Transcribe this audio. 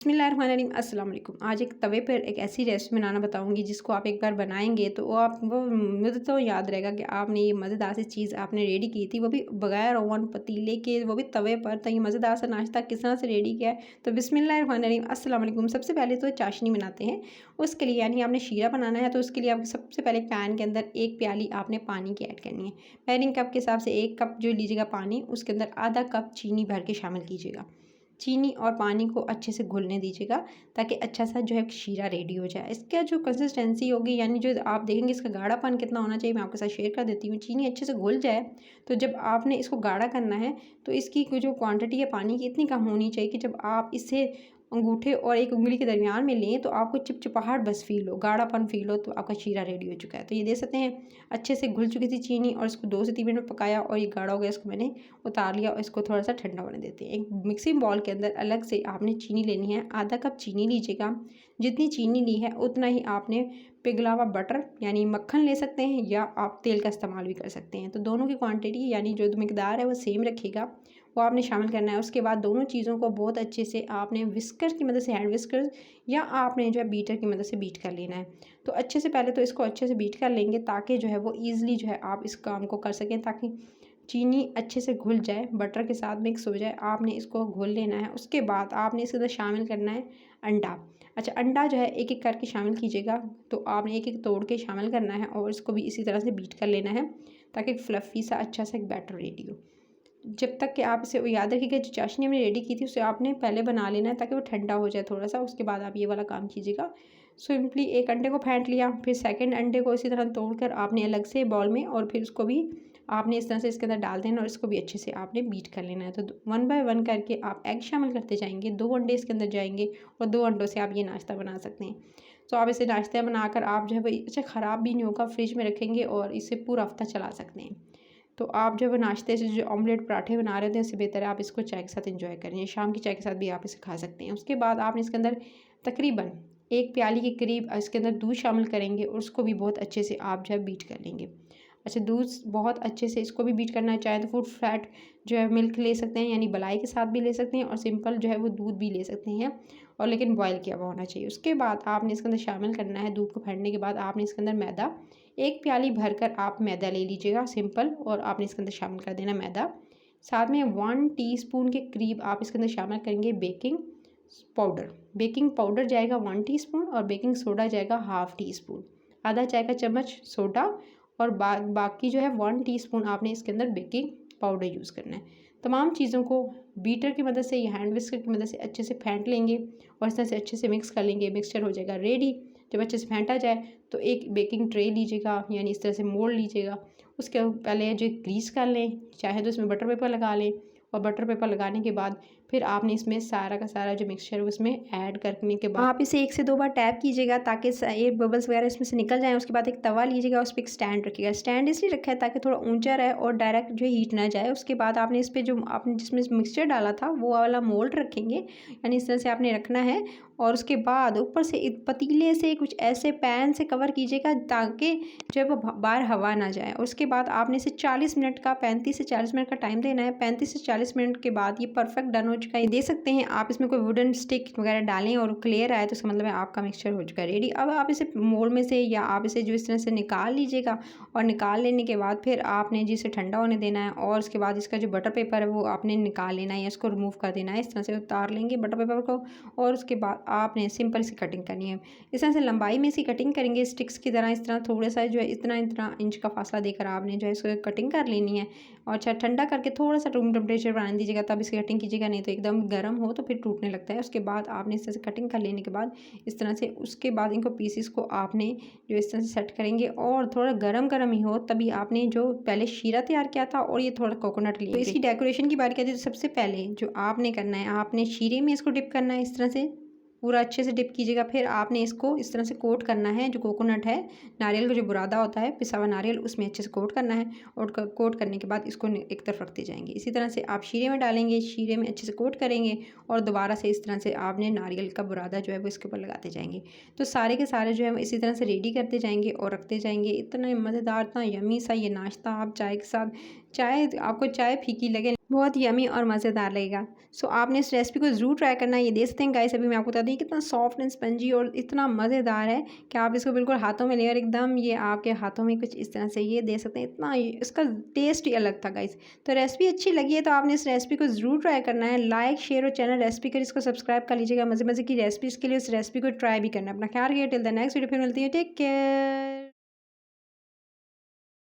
बिस्मिल्लाहिर्रहमानिर्रहीम अस्सलाम वालेकुम। आज एक तवे पर एक ऐसी रेसिपी बनाना बताऊंगी जिसको आप एक बार बनाएंगे तो आपको मुझे तो याद रहेगा कि आपने ये मज़ेदार सी चीज़ आपने रेडी की थी, वो भी बगैर ओवन पतीले के, वो भी तवे पर। तो ये मज़ेदार सा नाश्ता किस तरह से रेडी किया है तो बिस्मिल्लाहिर्रहमानिर्रहीम अस्सलाम वालेकुम। सबसे पहले तो चाशनी बनाते हैं। उसके लिए यानी आपने शीरा बनाना है तो उसके लिए आपको सबसे पहले पैन के अंदर एक प्याली आपने पानी की ऐड करनी है। मेजरिंग कप के हिसाब से एक कप जो लीजिएगा पानी, उसके अंदर आधा कप चीनी भर के शामिल कीजिएगा। चीनी और पानी को अच्छे से घुलने दीजिएगा ताकि अच्छा सा जो है शीरा रेडी हो जाए। इसका जो कंसिस्टेंसी होगी यानी जो आप देखेंगे इसका गाढ़ापन कितना होना चाहिए, मैं आपके साथ शेयर कर देती हूँ। चीनी अच्छे से घुल जाए तो जब आपने इसको गाढ़ा करना है तो इसकी जो क्वांटिटी है पानी की इतनी कम होनी चाहिए कि जब आप इसे अंगूठे और एक उंगली के दरमियान में लें तो आपको चिपचिपाहट बस फील हो, गाढ़ापन फील हो, तो आपका शीरा रेडी हो चुका है। तो ये देख सकते हैं अच्छे से घुल चुकी थी चीनी और इसको 2 से 3 मिनट पकाया और ये गाढ़ा हो गया। इसको मैंने उतार लिया और इसको थोड़ा सा ठंडा होने देते हैं। एक मिक्सिंग बाउल के अंदर अलग से आपने चीनी लेनी है, आधा कप चीनी लीजिएगा। जितनी चीनी ली है उतना ही आपने पिघला हुआ बटर यानी मक्खन ले सकते हैं या आप तेल का इस्तेमाल भी कर सकते हैं। तो दोनों की क्वांटिटी यानी जो मिकदार है वो सेम रखिएगा, वो आपने शामिल करना है। उसके बाद दोनों चीज़ों को बहुत अच्छे से आपने विस्कर की मदद से, हैंड विस्कर या आपने जो है बीटर की मदद से बीट कर लेना है। तो अच्छे से पहले तो इसको अच्छे से बीट कर लेंगे ताकि जो है वो ईज़िली जो है आप इस काम को कर सकें, ताकि चीनी अच्छे से घुल जाए, बटर के साथ मिक्स हो जाए। आपने इसको घोल लेना है। उसके बाद आपने इसके अंदर शामिल करना है अंडा। अच्छा, अंडा जो है एक एक करके शामिल कीजिएगा। तो आपने एक एक तोड़ के शामिल करना है और इसको भी इसी तरह से बीट कर लेना है ताकि एक फ्लफ़ी सा अच्छा सा एक बैटर रेडी हो। जब तक कि आप इसे याद रखिएगा जो चाशनी हमने रेडी की थी उसे आपने पहले बना लेना है ताकि वो ठंडा हो जाए थोड़ा सा। उसके बाद आप ये वाला काम कीजिएगा। सिंपली एक अंडे को फेंट लिया, फिर सेकंड अंडे को इसी तरह तोड़कर आपने अलग से बाउल में, और फिर उसको भी आपने इस तरह से इसके अंदर डाल देना और इसको भी अच्छे से आपने बीट कर लेना है। तो 1 बाय 1 करके आप एग शामिल करते जाएंगे। 2 अंडे इसके अंदर जाएंगे और 2 अंडों से आप ये नाश्ता बना सकते हैं। तो आप इसे नाश्ता बनाकर आप जो है वो अच्छा ख़राब भी नहीं होगा, फ्रिज में रखेंगे और इसे पूरा हफ्ता चला सकते हैं। तो आप जो है नाश्ते से जो ऑमलेट पराठे बना रहे थे उससे बेहतर है आप इसको चाय के साथ एंजॉय करें। शाम की चाय के साथ भी आप इसे खा सकते हैं। उसके बाद आपने इसके अंदर तकरीबन एक प्याली के करीब इसके अंदर दूध शामिल करेंगे और उसको भी बहुत अच्छे से आप जो है बीट कर लेंगे। अच्छा, दूध बहुत अच्छे से इसको भी बीट करना है। चाहे तो फूड फैट जो है मिल्क ले सकते हैं, यानी मलाई के साथ भी ले सकते हैं, और सिंपल जो है वो दूध भी ले सकते हैं, और लेकिन बॉयल किया हुआ होना चाहिए। उसके बाद आपने इसके अंदर शामिल करना है, दूध को फेंटने के बाद आपने इसके अंदर मैदा, एक प्याली भरकर आप मैदा ले लीजिएगा सिंपल, और आपने इसके अंदर शामिल कर देना मैदा। साथ में 1 टीस्पून के करीब आप इसके अंदर शामिल करेंगे बेकिंग पाउडर। बेकिंग पाउडर जाएगा 1 टीस्पून और बेकिंग सोडा जाएगा हाफ़ टी स्पून। आधा चाय का चम्मच सोडा और बाकी जो है 1 टीस्पून आपने इसके अंदर बेकिंग पाउडर यूज़ करना है। तमाम चीज़ों को बीटर की मदद से या हैंड विस्कर की मदद से अच्छे से फेंट लेंगे और इस तरह से अच्छे से मिक्स कर लेंगे। मिक्सचर हो जाएगा रेडी। जब अच्छे से फेंटा जाए तो एक बेकिंग ट्रे लीजिएगा, यानी इस तरह से मोल्ड लीजिएगा। उसके पहले जो ग्रीस कर लें, चाहे तो इसमें बटर पेपर लगा लें, और बटर पेपर लगाने के बाद फिर आपने इसमें सारा का सारा जो मिक्सचर है उसमें ऐड करने के बाद आप इसे 1 से 2 बार टैप कीजिएगा ताकि एयर बबल्स वगैरह इसमें से निकल जाएँ। उसके बाद एक तवा लीजिएगा, उस पर एक स्टैंड रखिएगा। स्टैंड इसलिए रखा है ताकि थोड़ा ऊंचा रहे और डायरेक्ट जो हीट ना जाए। उसके बाद आपने इस पर जो आपने जिसमें मिक्सचर डाला था वो वाला मोल्ड रखेंगे, यानी इस तरह से आपने रखना है। और उसके बाद ऊपर से पतीले से कुछ ऐसे पैन से कवर कीजिएगा ताकि जो है वो बाहर हवा ना जाए। उसके बाद आपने इसे 40 मिनट का 35 से 40 मिनट का टाइम देना है। 35 से 40 मिनट के बाद ये परफेक्ट डन हो चुका है। दे सकते हैं आप इसमें कोई वुडन स्टिक वगैरह डालें और क्लियर आए तो इसका मतलब है आपका मिक्सचर हो चुका है रेडी। अब आप इसे मोल्ड में से या आप इसे जो इस तरह से निकाल लीजिएगा, और निकाल लेने के बाद फिर आपने जिसे ठंडा होने देना है, और उसके बाद इसका जो बटर पेपर है वो आपने निकाल लेना है या इसको रिमूव कर देना है। इस तरह से उतार लेंगे बटर पेपर को, और उसके बाद आपने सिंपल सी कटिंग करनी है। इस तरह से लंबाई में सी कटिंग करेंगे स्टिक्स की तरह। इस तरह थोड़ा सा जो है इतना इतना इंच का फासला देकर आपने जो है इसको कटिंग कर लेनी है। और अच्छा, ठंडा करके थोड़ा सा रूम टेम्परेचर बनाने दीजिएगा तब इसकी कटिंग कीजिएगा, नहीं तो एकदम गर्म हो तो फिर टूटने लगता है। उसके बाद आपने इस तरह से कटिंग कर लेने के बाद इस तरह से, उसके बाद इनको पीसीस को आपने जो इस तरह से सेट करेंगे, और थोड़ा गरम गरम ही हो तभी आपने जो पहले शीरा तैयार किया था और ये थोड़ा कोकोनट लिया। तो इसकी डेकोरेशन की बात कहती है तो सबसे पहले जो आपने करना है, आपने शीरे में इसको डिप करना है। इस तरह से पूरा अच्छे से डिप कीजिएगा। फिर आपने इसको इस तरह से कोट करना है, जो कोकोनट है, नारियल का जो बुरादा होता है, पिसा हुआ नारियल, उसमें अच्छे से कोट करना है। और कोट करने के बाद इसको एक तरफ रखते जाएंगे। इसी तरह से आप शीरे में डालेंगे, शीरे में अच्छे से कोट करेंगे, और दोबारा से इस तरह से आपने नारियल का बुरादा जो है वो इसके ऊपर लगाते जाएंगे। तो सारे के सारे जो है वो इसी तरह से रेडी करते जाएंगे और रखते जाएंगे। इतना मज़ेदार, इतना यमी सा ये नाश्ता आप चाय के साथ चाय आपको चाय फीकी लगे, बहुत यमी और मज़ेदार लगेगा। सो आपने इस रेसिपी को ज़रूर ट्राई करना है। ये देख सकते हैं गाइस, अभी मैं आपको बता दूँ कितना सॉफ्ट एंड स्पंजी और इतना मज़ेदार है कि आप इसको बिल्कुल हाथों में लें और एकदम ये आपके हाथों में कुछ इस तरह से ये देख सकते हैं, इतना इसका टेस्ट ही अलग था गाइस। तो रेसिपी अच्छी लगी है तो आपने इस रेसिपी को ज़रूर ट्राई करना है। लाइक शेयर और चैनल रेसिपी कर इसको सब्सक्राइब कर लीजिएगा। मज़े मज़े की रेसिपीज़ के लिए उस रेसिपी को ट्राई भी करना है। अपना ख्याल रखिए। टिल द नेक्स्ट वीडियो फिर मिलती है। Take care.